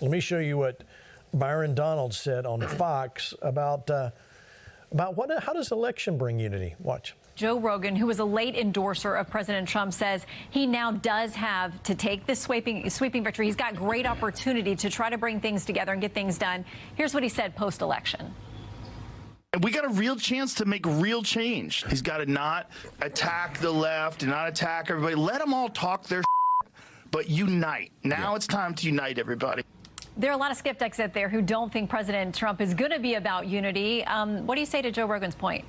Let me show you what Byron Donalds said on Fox about how does election bring unity? Watch. Joe Rogan, who was a late endorser of President Trump, says he now does have to take this sweeping victory. He's got great opportunity to try to bring things together and get things done. Here's what he said post-election. We got a real chance to make real change. He's got to not attack the left and not attack everybody. Let them all talk their but unite. Now it's time to unite everybody. There are a lot of skeptics out there who don't think President Trump is going to be about unity. What do you say to Joe Rogan's point?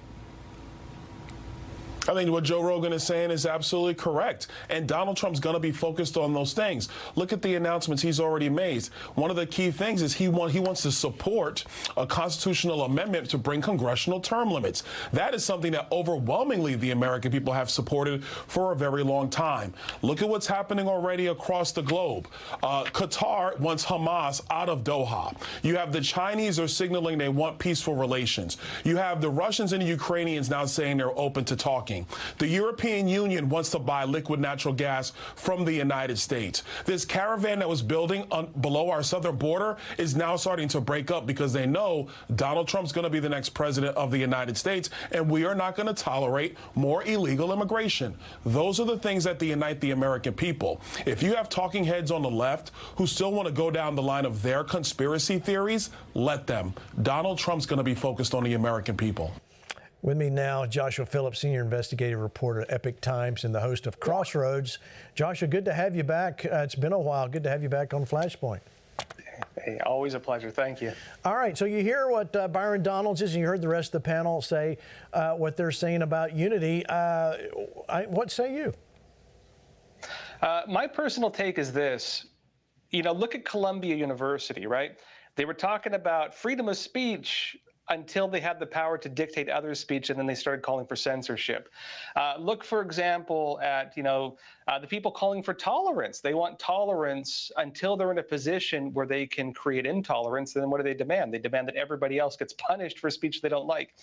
I think what Joe Rogan is saying is absolutely correct. And Donald Trump's going to be focused on those things. Look at the announcements he's already made. One of the key things is he wants to support a constitutional amendment to bring congressional term limits. That is something that overwhelmingly the American people have supported for a very long time. Look at what's happening already across the globe. Qatar wants Hamas out of Doha. You have the Chinese are signaling they want peaceful relations. You have the Russians and the Ukrainians now saying they're open to talking. The European Union wants to buy liquid natural gas from the United States. This caravan that was building below our southern border is now starting to break up because they know Donald Trump's going to be the next president of the United States, and we are not going to tolerate more illegal immigration. Those are the things that unite the American people. If you have talking heads on the left who still want to go down the line of their conspiracy theories, let them. Donald Trump's going to be focused on the American people. With me now, Joshua Phillips, senior investigative reporter at Epic Times and the host of Crossroads. Joshua, good to have you back. It's been a while. Good to have you back on FlashPoint. Hey, always a pleasure. Thank you. All right. So you hear what Byron Donalds is, and you heard the rest of the panel say what they're saying about unity. What say you? My personal take is this. Look at Columbia University, right? They were talking about freedom of speech until they had the power to dictate other speech, and then they started calling for censorship. Look, for example, at the people calling for tolerance. They want tolerance until they're in a position where they can create intolerance. And then what do they demand? They demand that everybody else gets punished for speech they don't like.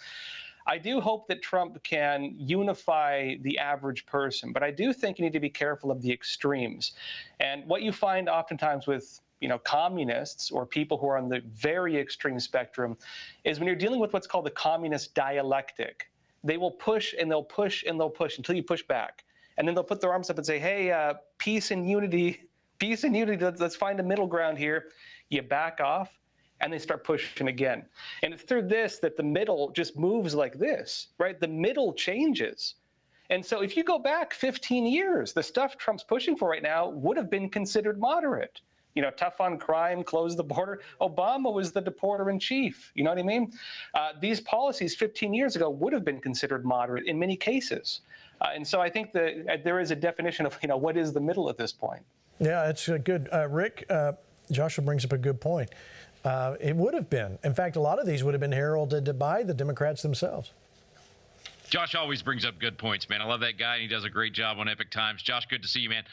I do hope that Trump can unify the average person, but I do think you need to be careful of the extremes. And what you find oftentimes with communists or people who are on the very extreme spectrum is when you're dealing with what's called the communist dialectic, they will push and they'll push and they'll push until you push back. And then they'll put their arms up and say, hey, peace and unity, let's find a middle ground here. You back off and they start pushing again. And it's through this that the middle just moves like this, right? The middle changes. And so if you go back 15 years, the stuff Trump's pushing for right now would have been considered moderate. Tough on crime, close the border. Obama was the deporter in chief. You know what I mean? These policies 15 years ago would have been considered moderate in many cases. And so I think that there is a definition of, what is the middle at this point. Yeah, it's a good. Rick, Joshua brings up a good point. It would have been. In fact, a lot of these would have been heralded by the Democrats themselves. Josh always brings up good points, man. I love that guy, and he does a great job on Epic Times. Josh, good to see you, man.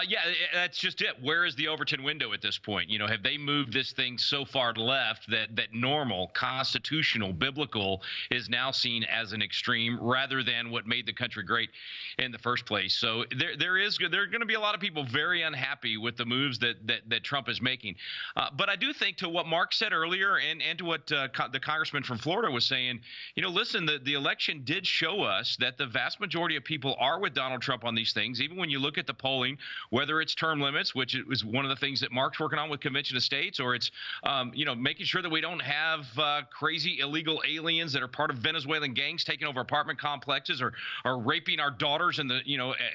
Yeah, that's just it. Where is the Overton window at this point? Have they moved this thing so far left that normal, constitutional, biblical is now seen as an extreme rather than what made the country great in the first place? So there are going to be a lot of people very unhappy with the moves that Trump is making. But I do think to what Mark said earlier and to what the congressman from Florida was saying, listen, the election did show us that the vast majority of people are with Donald Trump on these things. Even when you look at the polling, whether it's term limits, which is one of the things that Mark's working on with Convention of States, or it's making sure that we don't have crazy illegal aliens that are part of Venezuelan gangs taking over apartment complexes or raping our daughters in the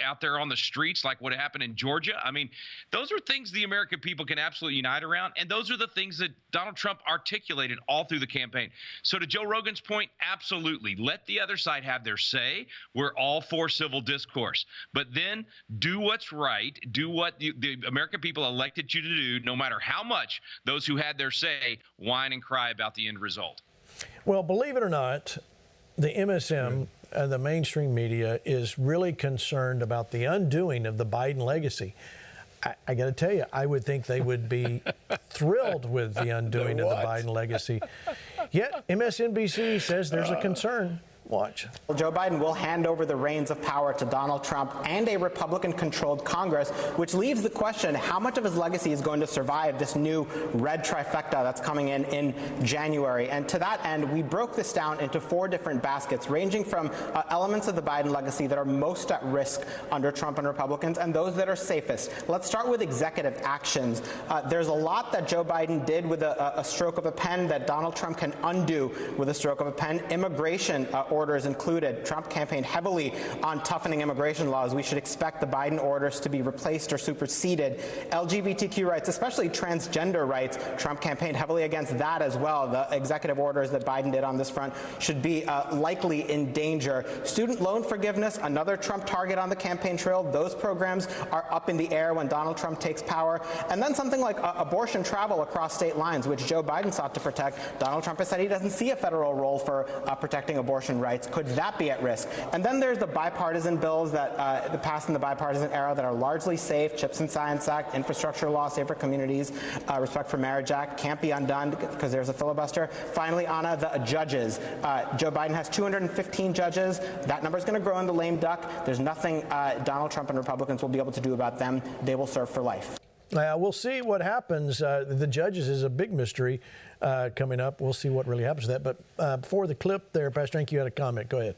out there on the streets like what happened in Georgia. I mean, those are things the American people can absolutely unite around, and those are the things that Donald Trump articulated all through the campaign. So to Joe Rogan's point, absolutely, let the other side have their say. We're all for civil discourse, but then do what's right, do what the American people elected you to do, no matter how much those who had their say whine and cry about the end result. Well, believe it or not, the MSM, the mainstream media, is really concerned about the undoing of the Biden legacy. I got to tell you, I would think they would be thrilled with the undoing of the Biden legacy. Yet MSNBC says there's a concern. Watch. Well, Joe Biden will hand over the reins of power to Donald Trump and a Republican-controlled Congress, which leaves the question, how much of his legacy is going to survive this new red trifecta that's coming in January? And to that end, we broke this down into 4 different baskets, ranging from elements of the Biden legacy that are most at risk under Trump and Republicans and those that are safest. Let's start with executive actions. There's a lot that Joe Biden did with a stroke of a pen that Donald Trump can undo with a stroke of a pen. Immigration orders included. Trump campaigned heavily on toughening immigration laws. We should expect the Biden orders to be replaced or superseded. LGBTQ rights, especially transgender rights, Trump campaigned heavily against that as well. The executive orders that Biden did on this front should be likely in danger. Student loan forgiveness, another Trump target on the campaign trail. Those programs are up in the air when Donald Trump takes power. And then something like abortion travel across state lines, which Joe Biden sought to protect. Donald Trump has said he doesn't see a federal role for protecting abortion rights. Could that be at risk? And then there's the bipartisan bills that passed in the bipartisan era that are largely safe. CHIPS and Science Act, infrastructure law, safer communities, Respect for Marriage Act can't be undone because there's a filibuster. Finally, Anna, the judges. Joe Biden has 215 judges. That number is going to grow in the lame duck. There's nothing Donald Trump and Republicans will be able to do about them. They will serve for life. We'll see what happens. The judges is a big mystery coming up. We'll see what really happens to that. But before the clip there, Pastor Hank, you had a comment. Go ahead.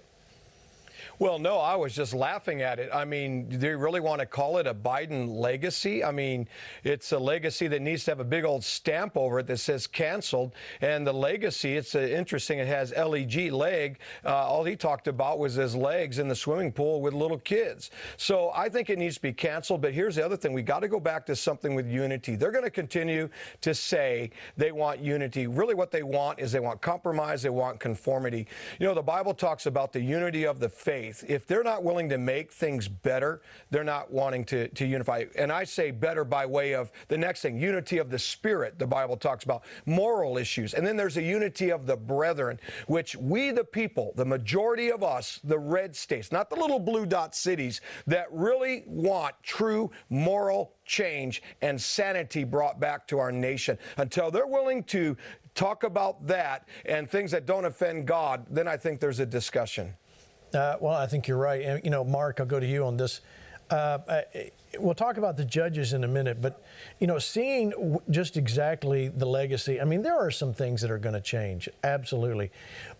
Well, no, I was just laughing at it. I mean, do you really want to call it a Biden legacy? I mean, it's a legacy that needs to have a big old stamp over it that says canceled. And the legacy, it's interesting, it has LEG, leg. All he talked about was his legs in the swimming pool with little kids. So I think it needs to be canceled. But here's the other thing. We got to go back to something with unity. They're going to continue to say they want unity. Really what they want is they want compromise. They want conformity. You know, the Bible talks about the unity of the faith. If they're not willing to make things better, they're not wanting to unify. And I say better by way of the next thing, unity of the Spirit, the Bible talks about, moral issues. And then there's a unity of the brethren, which we the people, the majority of us, the red states, not the little blue dot cities, that really want true moral change and sanity brought back to our nation. Until they're willing to talk about that and things that don't offend God, then I think there's a discussion. Well, I think you're right. And, you know, Mark, I'll go to you on this. We'll talk about the judges in a minute, but, you know, seeing just exactly the legacy, I mean, there are some things that are going to change, absolutely.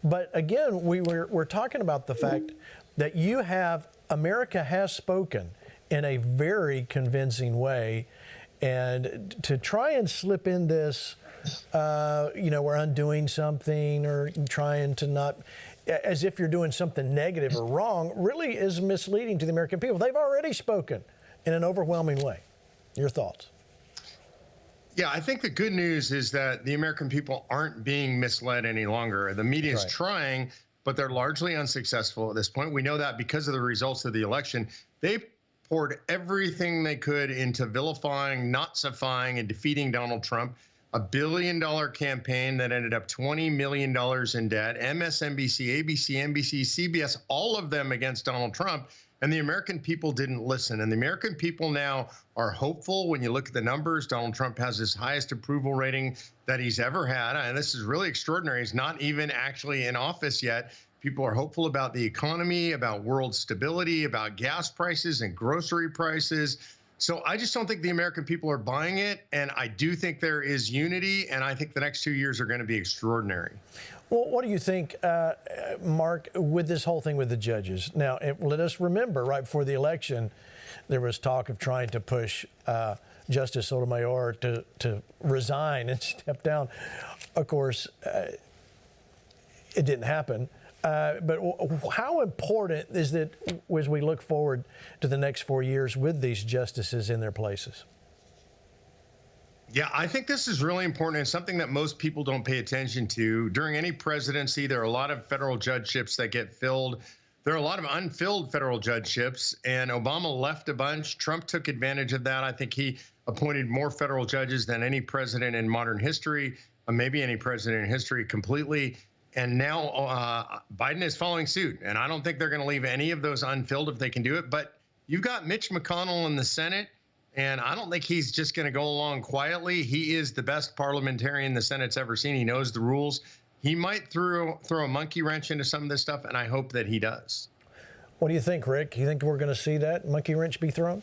But again, we're talking about the fact that America has spoken in a very convincing way, and to try and slip in this, you know, we're undoing something or trying to not, as if you're doing something negative or wrong, really is misleading to the American people. They've already spoken in an overwhelming way. Your thoughts? Yeah, I think the good news is that the American people aren't being misled any longer. The media is trying, but they're largely unsuccessful at this point. We know that because of the results of the election. They poured everything they could into vilifying, Nazifying, and defeating Donald Trump. $1 billion campaign that ended up $20 million in debt. MSNBC, ABC, NBC, CBS, all of them against Donald Trump. And the American people didn't listen. And the American people now are hopeful. When you look at the numbers, Donald Trump has his highest approval rating that he's ever had. And this is really extraordinary. He's not even actually in office yet. People are hopeful about the economy, about world stability, about gas prices and grocery prices. So I just don't think the American people are buying it. And I do think there is unity. And I think the next 2 years are going to be extraordinary. Well, what do you think, Mark, with this whole thing with the judges? Now, let us remember, right before the election, there was talk of trying to push Justice Sotomayor to resign and step down. Of course, it didn't happen. But how important is it as we look forward to the next 4 years with these justices in their places? Yeah, I think this is really important and something that most people don't pay attention to. During any presidency, there are a lot of federal judgeships that get filled. There are a lot of unfilled federal judgeships, and Obama left a bunch. Trump took advantage of that. I think he appointed more federal judges than any president in modern history, maybe any president in history completely. And now Biden is following suit. And I don't think they're going to leave any of those unfilled if they can do it. But you've got Mitch McConnell in the Senate, and I don't think he's just going to go along quietly. He is the best parliamentarian the Senate's ever seen. He knows the rules. he might throw a monkey wrench into some of this stuff, and I hope that he does. What do you think, Rick? You think we're going to see that monkey wrench be thrown?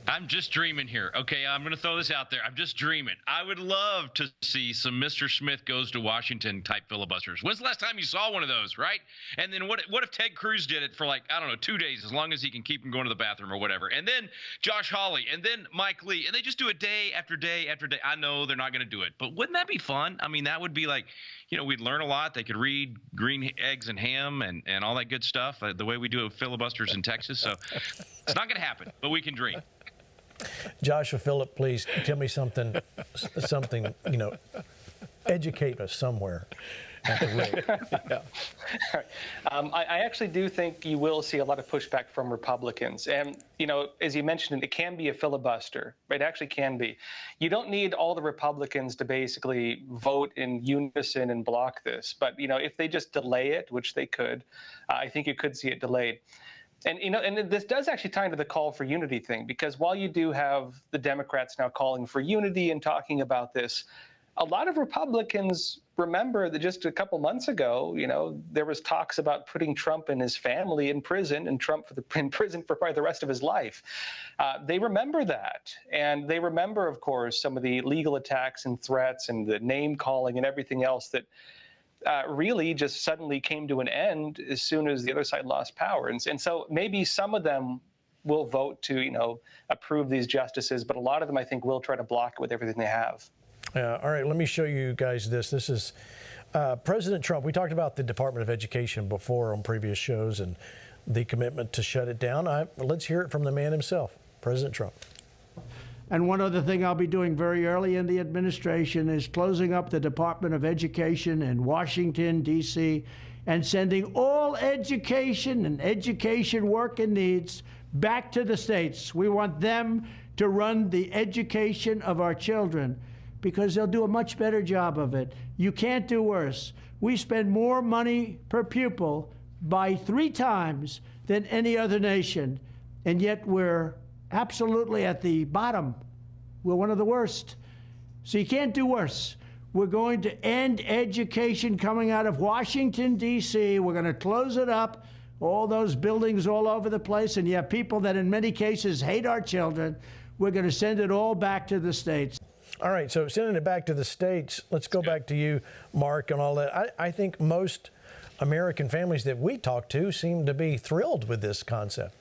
I'm just dreaming here. Okay, I'm going to throw this out there. I'm just dreaming. I would love to see some Mr. Smith goes to Washington type filibusters. When's the last time you saw one of those, right? And then what if Ted Cruz did it for, like, I don't know, 2 days, as long as he can keep him going to the bathroom or whatever. And then Josh Hawley, and then Mike Lee, and they just do it day after day after day. I know they're not going to do it, but wouldn't that be fun? I mean, that would be like, we'd learn a lot. They could read Green Eggs and Ham and all that good stuff, the way we do filibusters in Texas. So it's not going to happen, but we can dream. Joshua Phillip, please tell me something, educate us somewhere. Yeah. I actually do think you will see a lot of pushback from Republicans. And, as you mentioned, it can be a filibuster. It actually can be. You don't need all the Republicans to basically vote in unison and block this. But, if they just delay it, which they could, I think you could see it delayed. And, and this does actually tie into the call for unity thing, because while you do have the Democrats now calling for unity and talking about this, a lot of Republicans remember that just a couple months ago, there was talks about putting Trump and his family in prison, and Trump in prison for probably the rest of his life. They remember that. And they remember, of course, some of the legal attacks and threats and the name calling and everything else that really just suddenly came to an end as soon as the other side lost power. And so maybe some of them will vote to, approve these justices, but a lot of them, I think, will try to block it with everything they have. All right, let me show you guys this. This is President Trump. We talked about the Department of Education before on previous shows and the commitment to shut it down. Let's hear it from the man himself, President Trump. And one other thing I'll be doing very early in the administration is closing up the Department of Education in Washington, D.C., and sending all education and education work and needs back to the states. We want them to run the education of our children because they'll do a much better job of it. You can't do worse. We spend more money per pupil by 3 times than any other nation, and yet we're absolutely at the bottom. We're one of the worst. So you can't do worse. We're going to end education coming out of Washington, D.C. We're going to close it up, all those buildings all over the place, and you have people that in many cases hate our children. We're going to send it all back to the states. All right, so sending it back to the states, let's go back to you, Mark, and all that. I think most American families that we talk to seem to be thrilled with this concept.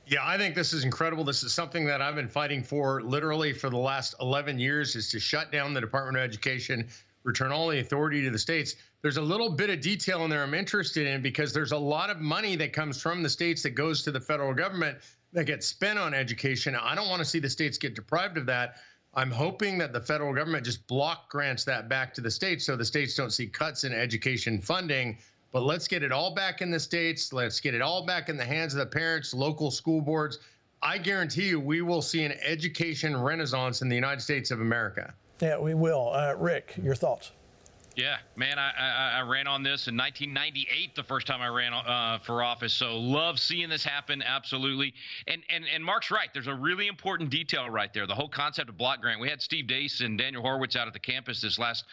Yeah, I think this is incredible. This is something that I've been fighting for literally for the last 11 years, is to shut down the Department of Education, return all the authority to the states. There's a little bit of detail in there I'm interested in, because there's a lot of money that comes from the states that goes to the federal government that gets spent on education. I don't want to see the states get deprived of that. I'm hoping that the federal government just block grants that back to the states so the states don't see cuts in education funding. But let's get it all back in the states. Let's get it all back in the hands of the parents, local school boards. I guarantee you we will see an education renaissance in the United States of America. Yeah, we will. Rick, your thoughts? Yeah, man, I ran on this in 1998, the first time I ran for office. So love seeing this happen, absolutely. And Mark's right. There's a really important detail right there. The whole concept of block grant. We had Steve Deace and Daniel Horowitz out at the campus this last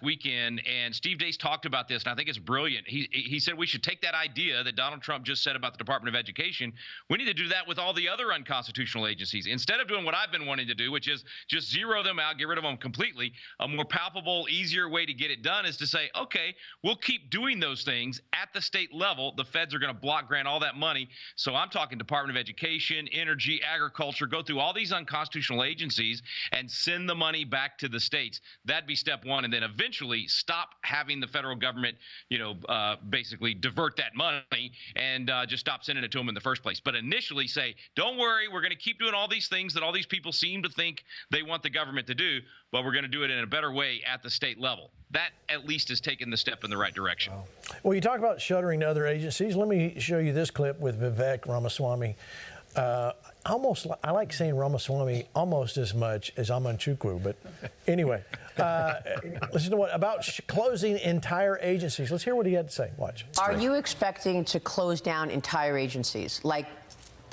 weekend, and Steve Deace talked about this, and I think it's brilliant. He said we should take that idea that Donald Trump just said about the Department of Education. We need to do that with all the other unconstitutional agencies. Instead of doing what I've been wanting to do, which is just zero them out, get rid of them completely, a more palpable, easier way to get it done is to say, okay, we'll keep doing those things at the state level. The feds are going to block grant all that money. So I'm talking Department of Education, Energy, Agriculture, go through all these unconstitutional agencies and send the money back to the states. That'd be step one. And then eventually stop having the federal government, basically divert that money and just stop sending it to them in the first place. But initially say, don't worry, we're going to keep doing all these things that all these people seem to think they want the government to do, but we're going to do it in a better way at the state level. That at least is taking the step in the right direction. Wow. Well, you talk about shuttering other agencies. Let me show you this clip with Vivek Ramaswamy. I like saying Ramaswamy almost as much as Amanchukwu, but anyway, listen to about closing entire agencies. Let's hear what he had to say. Watch. Are you expecting to close down entire agencies like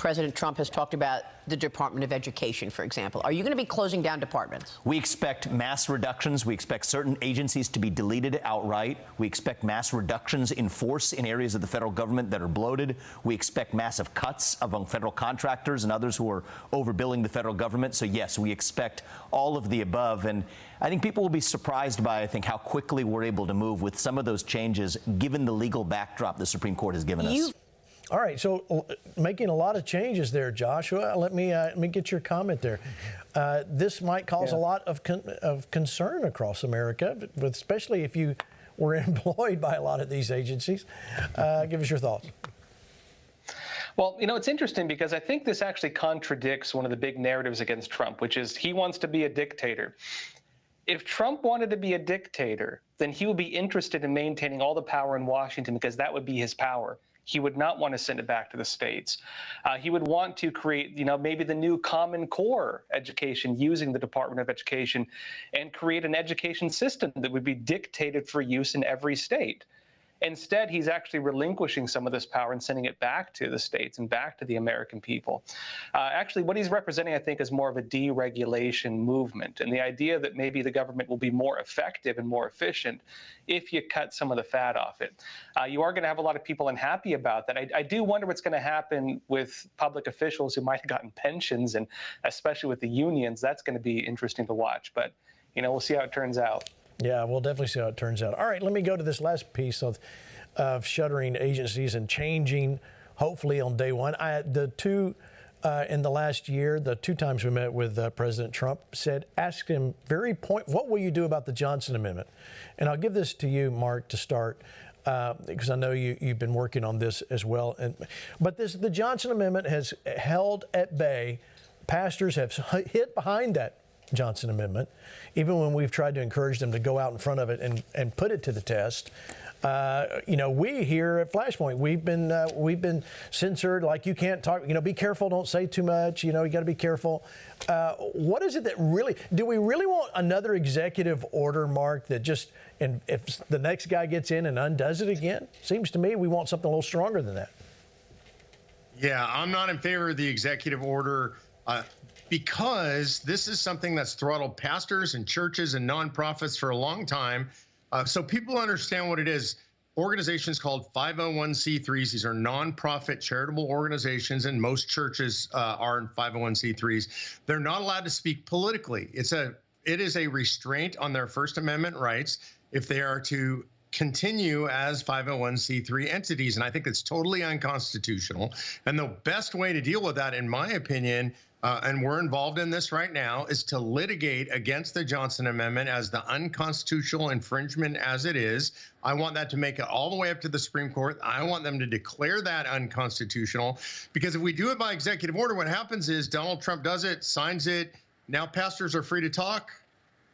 President Trump has talked about the Department of Education, for example. Are you going to be closing down departments? We expect mass reductions. We expect certain agencies to be deleted outright. We expect mass reductions in force in areas of the federal government that are bloated. We expect massive cuts among federal contractors and others who are overbilling the federal government. So, yes, we expect all of the above. And I think people will be surprised by, I think, how quickly we're able to move with some of those changes, given the legal backdrop the Supreme Court has given us. All right, so making a lot of changes there, Joshua. Let me get your comment there. This might cause a lot of concern across America, especially if you were employed by a lot of these agencies. Give us your thoughts. Well, you know, it's interesting because I think this actually contradicts one of the big narratives against Trump, which is he wants to be a dictator. If Trump wanted to be a dictator, then he would be interested in maintaining all the power in Washington because that would be his power. He would not want to send it back to the states. He would want to create, you know, maybe the new Common Core education using the Department of Education and create an education system that would be dictated for use in every state. Instead, he's actually relinquishing some of this power and sending it back to the states and back to the American people. Actually, what he's representing, I think, is more of a deregulation movement, and the idea that maybe the government will be more effective and more efficient if you cut some of the fat off it. You are going to have a lot of people unhappy about that. I do wonder what's going to happen with public officials who might have gotten pensions, and especially with the unions. That's going to be interesting to watch, but you know, we'll see how it turns out. Yeah, we'll definitely see how it turns out. All right, let me go to this last piece of shuttering agencies and changing, hopefully on day one. The two in the last year, the two times we met with President Trump, asked him very point, what will you do about the Johnson Amendment? And I'll give this to you, Mark, to start, because I know you've been working on this as well. But the Johnson Amendment has held at bay. Pastors have hit behind that Johnson Amendment, even when we've tried to encourage them to go out in front of it and put it to the test. You know, we here at FlashPoint, we've been censored. Like, you can't talk. You know, be careful. Don't say too much. You know, you got to be careful. What is it that really? Do we really want another executive order, Mark? That just, and if the next guy gets in and undoes it again? Seems to me we want something a little stronger than that. Yeah, I'm not in favor of the executive order. Because this is something that's throttled pastors and churches and nonprofits for a long time. So people understand what it is. Organizations called 501c3s. These are nonprofit charitable organizations, and most churches are 501c3s. They're not allowed to speak politically. It is a restraint on their First Amendment rights if they are to continue as 501c3 entities. And I think it's totally unconstitutional. And the best way to deal with that, in my opinion, and we're involved in this right now, is to litigate against the Johnson Amendment as the unconstitutional infringement as it is. I want that to make it all the way up to the Supreme Court. I want them to declare that unconstitutional, because if we do it by executive order, what happens is Donald Trump does it, signs it. Now pastors are free to talk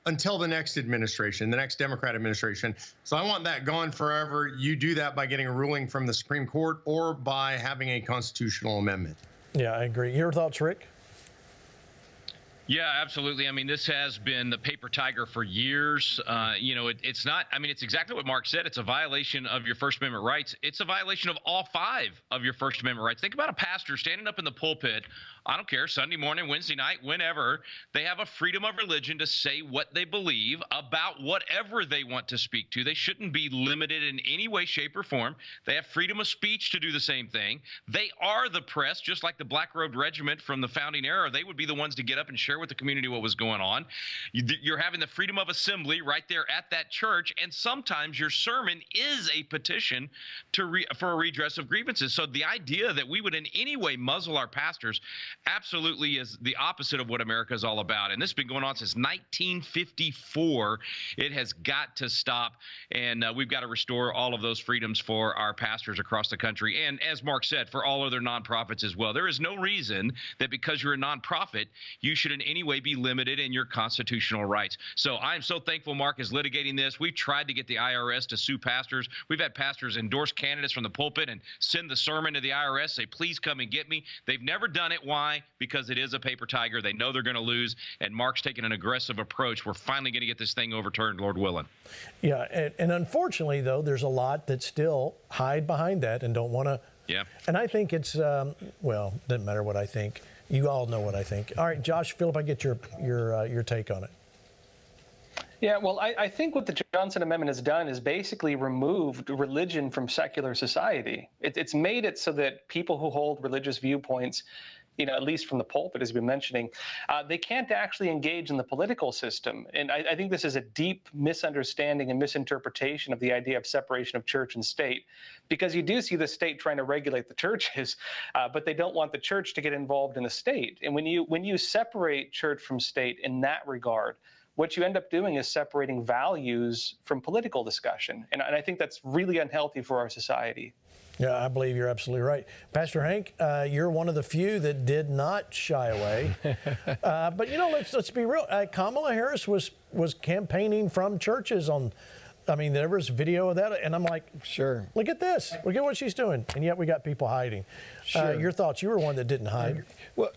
until the next administration, the next Democrat administration. So I want that gone forever. You do that by getting a ruling from the Supreme Court or by having a constitutional amendment. Yeah, I agree. Your thoughts, Rick? Yeah, absolutely. I mean, this has been the paper tiger for years. You know, it's not, I mean, it's exactly what Mark said. It's a violation of your First Amendment rights. It's a violation of all 5 of your First Amendment rights. Think about a pastor standing up in the pulpit. I don't care, Sunday morning, Wednesday night, whenever. They have a freedom of religion to say what they believe about whatever they want to speak to. They shouldn't be limited in any way, shape, or form. They have freedom of speech to do the same thing. They are the press, just like the Black Robed Regiment from the founding era. They would be the ones to get up and share with the community what was going on. You're having the freedom of assembly right there at that church, and sometimes your sermon is a petition for a redress of grievances. So the idea that we would in any way muzzle our pastors absolutely is the opposite of what America is all about. And this has been going on since 1954. It has got to stop, and we've got to restore all of those freedoms for our pastors across the country. And as Mark said, for all other nonprofits as well. There is no reason that because you're a nonprofit, you should in any way be limited in your constitutional rights. So I'm so thankful Mark is litigating this. We've tried to get the IRS to sue pastors. We've had pastors endorse candidates from the pulpit and send the sermon to the IRS, say, please come and get me. They've never done it. Why? Because it is a paper tiger. They know they're going to lose, and Mark's taking an aggressive approach. We're finally going to get this thing overturned, Lord willing. Yeah, and unfortunately, though, there's a lot that still hide behind that and don't want to Yeah. And I think it's, well, doesn't matter what I think. You all know what I think. All right, Josh, Philip, I get your take on it. Yeah, well, I think what the Johnson Amendment has done is basically removed religion from secular society. It's made it so that people who hold religious viewpoints, at least from the pulpit, as we've been mentioning, they can't actually engage in the political system. And I think this is a deep misunderstanding and misinterpretation of the idea of separation of church and state, because you do see the state trying to regulate the churches, but they don't want the church to get involved in the state. And when you separate church from state in that regard, what you end up doing is separating values from political discussion. And I think that's really unhealthy for our society. Yeah, I believe you're absolutely right. Pastor Hank, you're one of the few that did not shy away. But, let's be real. Kamala Harris was campaigning from churches there was video of that. And I'm like, sure, look at this. Look at what she's doing. And yet we got people hiding. Sure. Your thoughts? You were one that didn't hide. Well,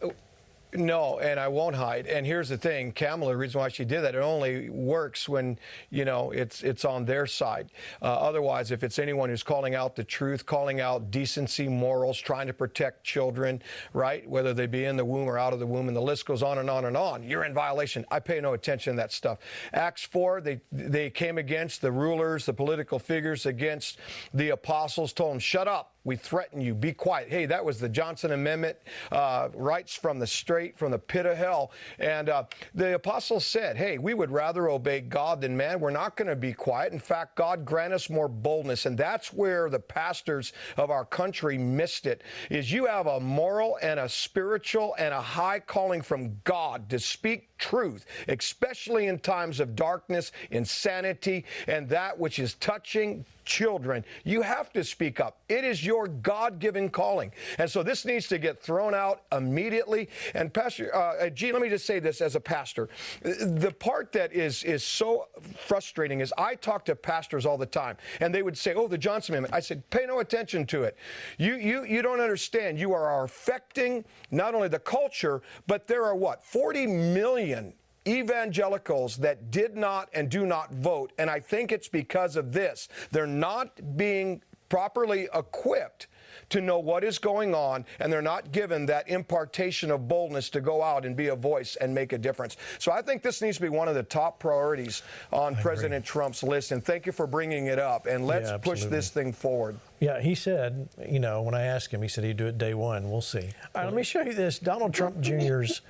no, and I won't hide. And here's the thing, Kamala, the reason why she did that, it only works when, it's on their side. Otherwise, if it's anyone who's calling out the truth, calling out decency, morals, trying to protect children, right, whether they be in the womb or out of the womb, and the list goes on and on and on, you're in violation. I pay no attention to that stuff. Acts 4, they came against the rulers, the political figures, against the apostles, told them, shut up. We threaten you. Be quiet. Hey, that was the Johnson Amendment, rights from the pit of hell. And the apostles said, hey, we would rather obey God than man. We're not going to be quiet. In fact, God grant us more boldness. And that's where the pastors of our country missed it, is you have a moral and a spiritual and a high calling from God to speak truth, especially in times of darkness, insanity, and that which is touching children. You have to speak up. It is your God-given calling. And so this needs to get thrown out immediately. And Pastor, let me just say this as a pastor. The part that is so frustrating is I talk to pastors all the time, and they would say, oh, the Johnson Amendment. I said, pay no attention to it. You don't understand. You are affecting not only the culture, but there are 40 million evangelicals that did not and do not vote. And I think it's because of this. They're not being properly equipped to know what is going on, and they're not given that impartation of boldness to go out and be a voice and make a difference. So I think this needs to be one of the top priorities on President Trump's list, and thank you for bringing it up, and let's push this thing forward. Yeah, he said, when I asked him, he said he'd do it day one. We'll see. All right, let me show you this. Donald Trump Jr.'s,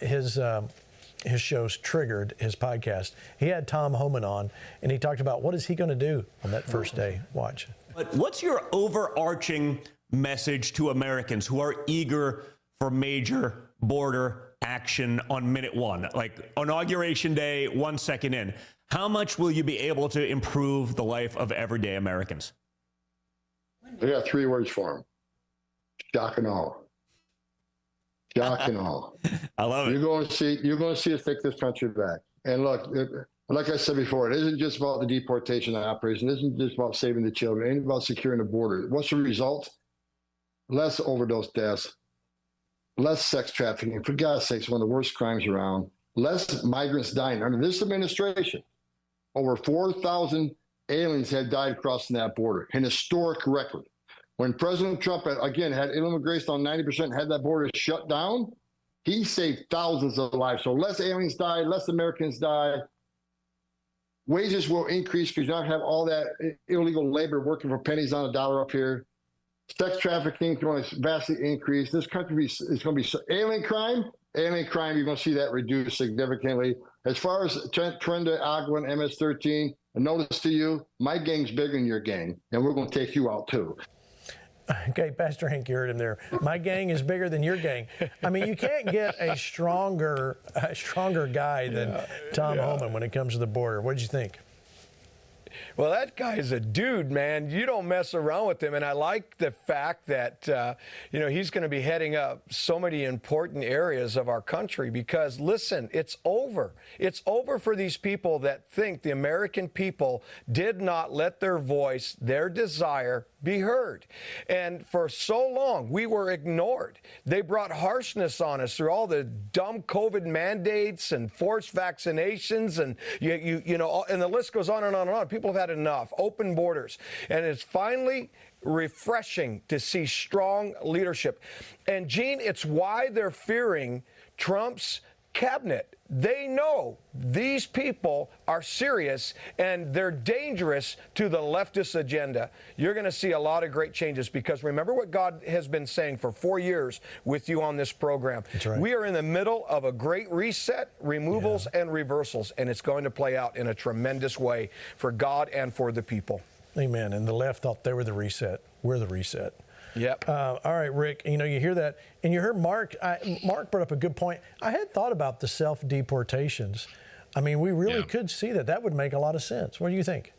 his show's Triggered, his podcast. He had Tom Homan on, and he talked about what is he going to do on that first day. Watch. But what's your overarching message to Americans who are eager for major border action on minute one? Like Inauguration Day, 1 second in. How much will you be able to improve the life of everyday Americans? I got 3 words for him. Shock and awe. Shock and awe. I love it. You're going to see us take this country back. And look, like I said before, it isn't just about the deportation operation. It isn't just about saving the children. It ain't about securing the border. What's the result? Less overdose deaths, less sex trafficking. For God's sakes, one of the worst crimes around. Less migrants dying. Under this administration, over 4,000 aliens have died crossing that border, an historic record. When President Trump, again, had immigration on 90%, had that border shut down, he saved thousands of lives. So less aliens die, less Americans die. Wages will increase because you don't have all that illegal labor working for pennies on a dollar up here. Sex trafficking is going to vastly increase. This country is going to be alien crime, you're going to see that reduce significantly. As far as Trenda, Agua, and MS-13, a notice to you, my gang's bigger than your gang, and we're going to take you out too. Okay, Pastor Hank, you heard him there. My gang is bigger than your gang. I mean, you can't get a stronger guy than Tom Homan when it comes to the border. What did you think? Well, that guy is a dude, man. You don't mess around with him. And I like the fact that, he's going to be heading up so many important areas of our country because, listen, it's over. It's over for these people that think the American people did not let their voice, their desire be heard. And for so long, we were ignored. They brought harshness on us through all the dumb COVID mandates and forced vaccinations, and you know, and the list goes on and on and on. People have had enough. Open borders. And it's finally refreshing to see strong leadership. And Gene, it's why they're fearing Trump's cabinet. They know these people are serious and they're dangerous to the leftist agenda. You're going to see a lot of great changes, because remember what God has been saying for 4 years with you on this program. That's right. We are in the middle of a great reset, removals and reversals, and it's going to play out in a tremendous way for God and for the people. Amen. And the left thought they were the reset. We're the reset. Yep. All right, Rick, you know, you hear that, and you heard Mark. Mark brought up a good point. I had thought about the self-deportations. I mean, we really could see that. That would make a lot of sense. What do you think?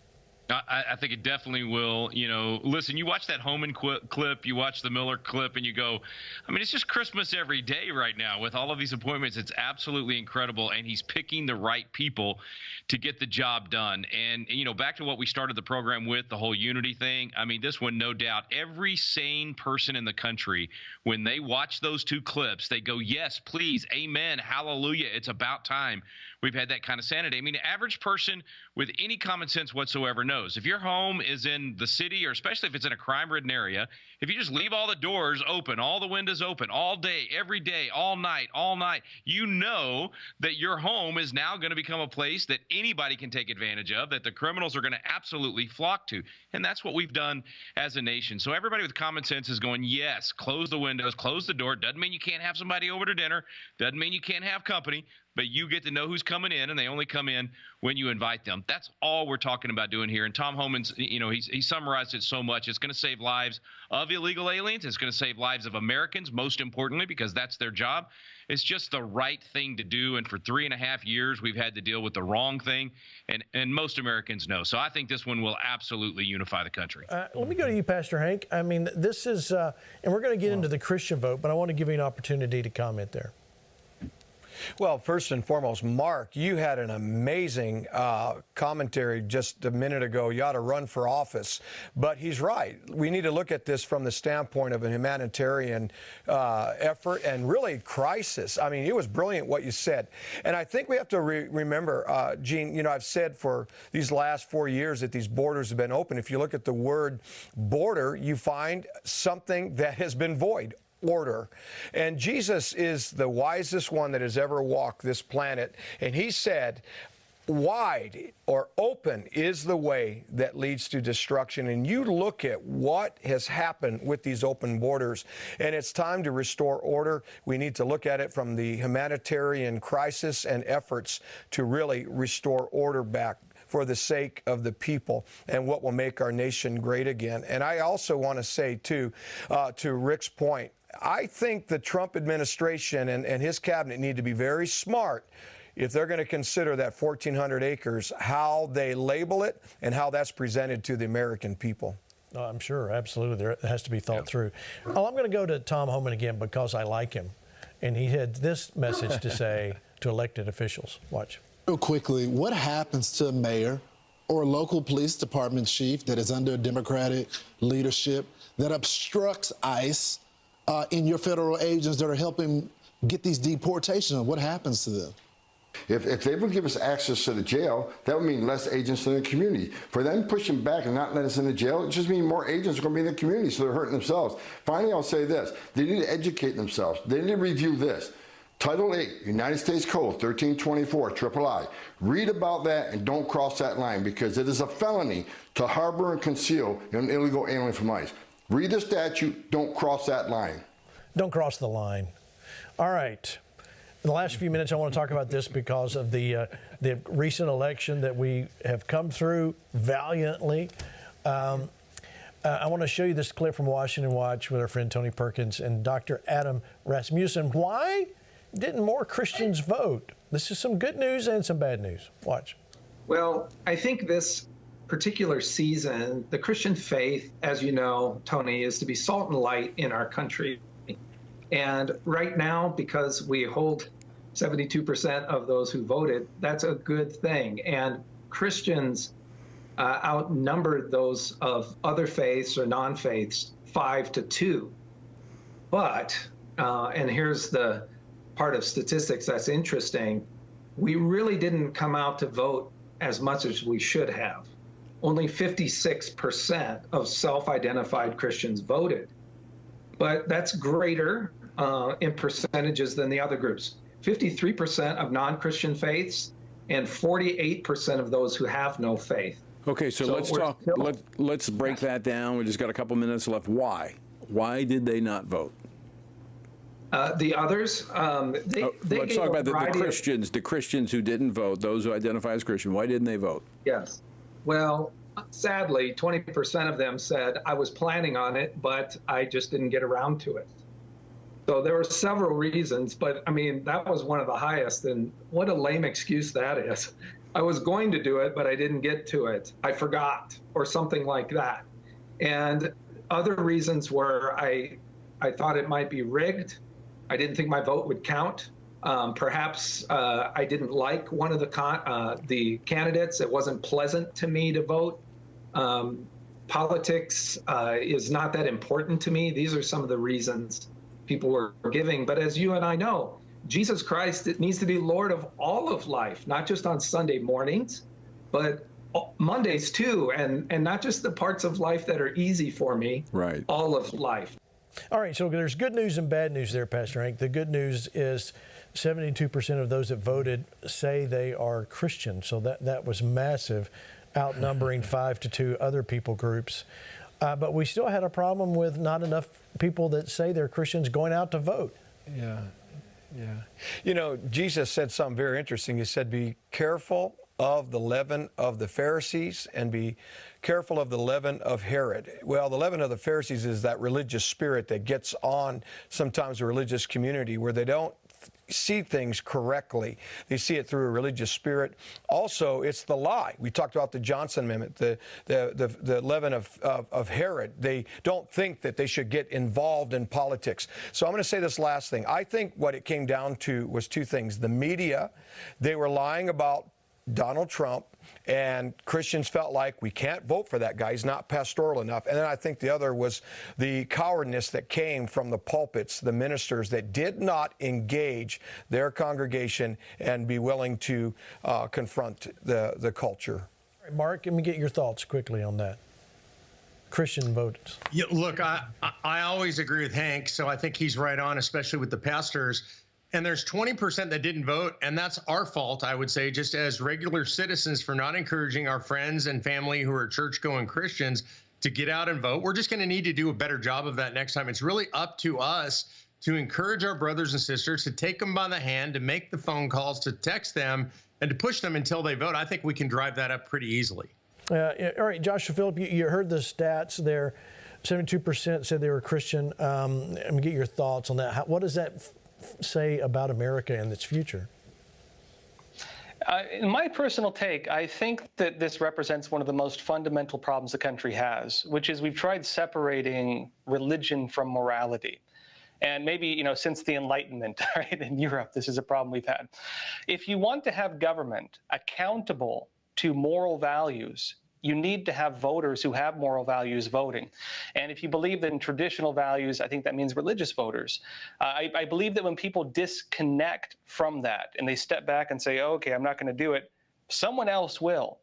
I think it definitely will. You know, listen, you watch that Homan clip, you watch the Miller clip, and you go, I mean, it's just Christmas every day right now with all of these appointments. It's absolutely incredible, and he's picking the right people to get the job done. And, you know, back to what we started the program with, the whole unity thing. I mean, this one, no doubt, every sane person in the country, when they watch those two clips, they go, yes, please, amen, hallelujah, it's about time we've had that kind of sanity. I mean, the average person with any common sense whatsoever knows if your home is in the city, or especially if it's in a crime-ridden area, if you just leave all the doors open, all the windows open all day, every day, all night, you know that your home is now going to become a place that anybody can take advantage of, that the criminals are going to absolutely flock to. And that's what we've done as a nation. So everybody with common sense is going, yes, close the windows, close the door. Doesn't mean you can't have somebody over to dinner. Doesn't mean you can't have company. But you get to know who's coming in, and they only come in when you invite them. That's all we're talking about doing here. And Tom Homan's, you know, he summarized it so much. It's going to save lives of illegal aliens. It's going to save lives of Americans, most importantly, because that's their job. It's just the right thing to do. And for 3.5 years, we've had to deal with the wrong thing, and most Americans know. So I think this one will absolutely unify the country. Let me go to you, Pastor Hank. I mean, this is, and we're going to get into the Christian vote, but I want to give you an opportunity to comment there. Well, first and foremost, Mark, you had an amazing commentary just a minute ago. You ought to run for office. But he's right. We need to look at this from the standpoint of a humanitarian effort and really crisis. I mean, it was brilliant what you said. And I think we have to remember, Gene, you know, I've said for these last 4 years that these borders have been open. If you look at the word border, you find something that has been void. Order. And Jesus is the wisest one that has ever walked this planet. And he said, wide or open is the way that leads to destruction. And you look at what has happened with these open borders, and it's time to restore order. We need to look at it from the humanitarian crisis and efforts to really restore order back for the sake of the people and what will make our nation great again. And I also want to say, too, to Rick's point, I think the Trump administration and his cabinet need to be very smart if they're going to consider that 1,400 acres, how they label it and how that's presented to the American people. I'm sure, absolutely. There has to be thought through. Oh, I'm going to go to Tom Homan again because I like him. And he had this message to say to elected officials. Watch. Real quickly, what happens to a mayor or a local police department chief that is under Democratic leadership that obstructs ICE in your federal agents that are helping get these deportations? What happens to them? If they would give us access to the jail, that would mean less agents in the community. For them pushing back and not letting us in the jail, it just means more agents are going to be in the community, so they're hurting themselves. Finally, I'll say this. They need to educate themselves. They need to review this. Title 8, United States Code 1324, III. Read about that and don't cross that line, because it is a felony to harbor and conceal an illegal alien from ICE. Read the statute. Don't cross that line. Don't cross the line. All right. In the last few minutes, I want to talk about this because of the recent election that we have come through valiantly. I want to show you this clip from Washington Watch with our friend Tony Perkins and Dr. Adam Rasmussen. Why didn't more Christians vote? This is some good news and some bad news. Watch. Well, I think this particular season, the Christian faith, as you know, Tony, is to be salt and light in our country. And right now, because we hold 72% of those who voted, that's a good thing. And Christians outnumbered those of other faiths or non-faiths 5-2. But, and here's the part of statistics that's interesting, we really didn't come out to vote as much as we should have. Only 56% of self-identified Christians voted. But that's greater in percentages than the other groups. 53% of non-Christian faiths and 48% of those who have no faith. Okay, so let's talk. Let's break that down. We just got a couple minutes left. Why? Why did they not vote? The others, let's talk about the Christians. The Christians who didn't vote, those who identify as Christian. Why didn't they vote? Yes. Well, sadly, 20% of them said, I was planning on it, but I just didn't get around to it. So there were several reasons, but I mean, that was one of the highest, and what a lame excuse that is. I was going to do it, but I didn't get to it. I forgot, or something like that. And other reasons were I thought it might be rigged. I didn't think my vote would count. Perhaps I didn't like one of the candidates. It wasn't pleasant to me to vote. Politics is not that important to me. These are some of the reasons people were giving. But as you and I know, Jesus Christ needs to be Lord of all of life, not just on Sunday mornings, but Mondays too, and not just the parts of life that are easy for me, right? All of life. All right, so there's good news and bad news there, Pastor Hank. The good news is 72% of those that voted say they are Christian, so that was massive, outnumbering 5-2 other people groups. But we still had a problem with not enough people that say they're Christians going out to vote. Yeah. You know, Jesus said something very interesting. He said, be careful of the leaven of the Pharisees and be careful of the leaven of Herod. Well, the leaven of the Pharisees is that religious spirit that gets on sometimes a religious community where they don't see things correctly. They see it through a religious spirit. Also, it's the lie. We talked about the Johnson Amendment, the leaven of Herod. They don't think that they should get involved in politics. So I'm going to say this last thing. I think what it came down to was two things. The media, they were lying about Donald Trump, and Christians felt like we can't vote for that guy. He's not pastoral enough. And then I think the other was the cowardness that came from the pulpits, the ministers that did not engage their congregation and be willing to confront the culture. All right, Mark, let me get your thoughts quickly on that. Christian votes. Yeah, look, I always agree with Hank, so I think he's right on, especially with the pastors. And there's 20% that didn't vote, and that's our fault, I would say, just as regular citizens for not encouraging our friends and family who are church-going Christians to get out and vote. We're just going to need to do a better job of that next time. It's really up to us to encourage our brothers and sisters, to take them by the hand, to make the phone calls, to text them, and to push them until they vote. I think we can drive that up pretty easily. All right, Joshua Phillip, you heard the stats there. 72% said they were Christian. Let me get your thoughts on that. What does that say about America and its future? In my personal take, I think that this represents one of the most fundamental problems the country has, which is we've tried separating religion from morality. And maybe, since the Enlightenment, right, in Europe, this is a problem we've had. If you want to have government accountable to moral values, you need to have voters who have moral values voting. And if you believe in traditional values, I think that means religious voters. I believe that when people disconnect from that and they step back and say, oh, okay, I'm not going to do it, someone else will.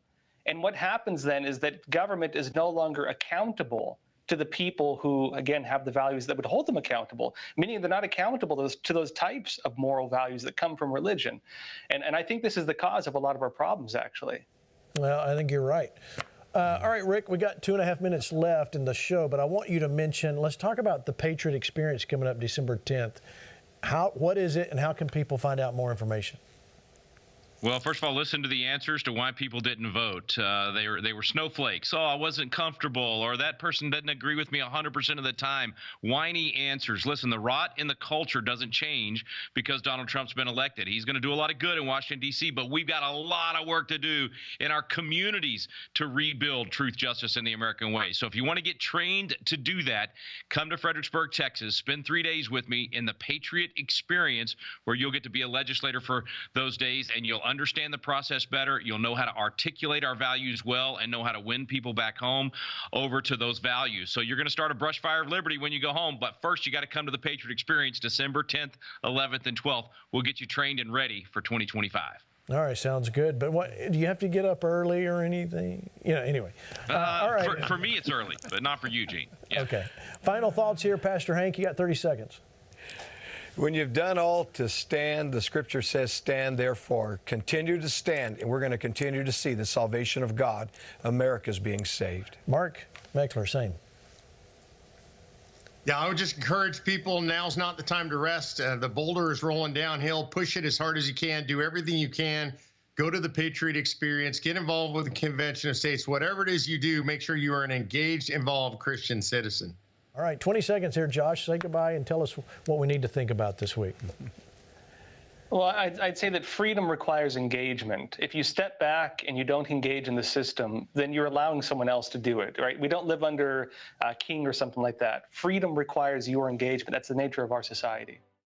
And what happens then is that government is no longer accountable to the people who, again, have the values that would hold them accountable, meaning they're not accountable to those types of moral values that come from religion. And I think this is the cause of a lot of our problems, actually. Well, I think you're right. All right, Rick, we got 2.5 minutes left in the show, but I want you to mention, let's talk about the Patriot Experience coming up December 10th. What is it, and how can people find out more information? Well, first of all, listen to the answers to why people didn't vote. They were snowflakes. Oh, I wasn't comfortable, or that person didn't agree with me 100% of the time. Whiny answers. Listen, the rot in the culture doesn't change because Donald Trump's been elected. He's going to do a lot of good in Washington, D.C., but we've got a lot of work to do in our communities to rebuild truth, justice, and the American way. So if you want to get trained to do that, come to Fredericksburg, Texas. Spend 3 days with me in the Patriot Experience, where you'll get to be a legislator for those days, and you'll understand the process better. You'll know how to articulate our values well and know how to win people back home over to those values. So you're going to start a brush fire of liberty when you go home. But first, you got to come to the Patriot Experience December 10th, 11th, and 12th. We'll get you trained and ready for 2025. All right, sounds good. But what, do you have to get up early or anything? Anyway. All right. For me, it's early, but not for you, Gene. Yeah. Okay. Final thoughts here, Pastor Hank. You got 30 seconds. When you've done all to stand, the scripture says, stand therefore. Continue to stand, and we're going to continue to see the salvation of God. America's being saved. Mark Meckler, same. Yeah, I would just encourage people, now's not the time to rest. The boulder is rolling downhill. Push it as hard as you can. Do everything you can. Go to the Patriot Experience. Get involved with the Convention of States. Whatever it is you do, make sure you are an engaged, involved Christian citizen. All right, 20 seconds here, Josh. Say goodbye and tell us what we need to think about this week. Well, I'd say that freedom requires engagement. If you step back and you don't engage in the system, then you're allowing someone else to do it, right? We don't live under a king or something like that. Freedom requires your engagement. That's the nature of our society.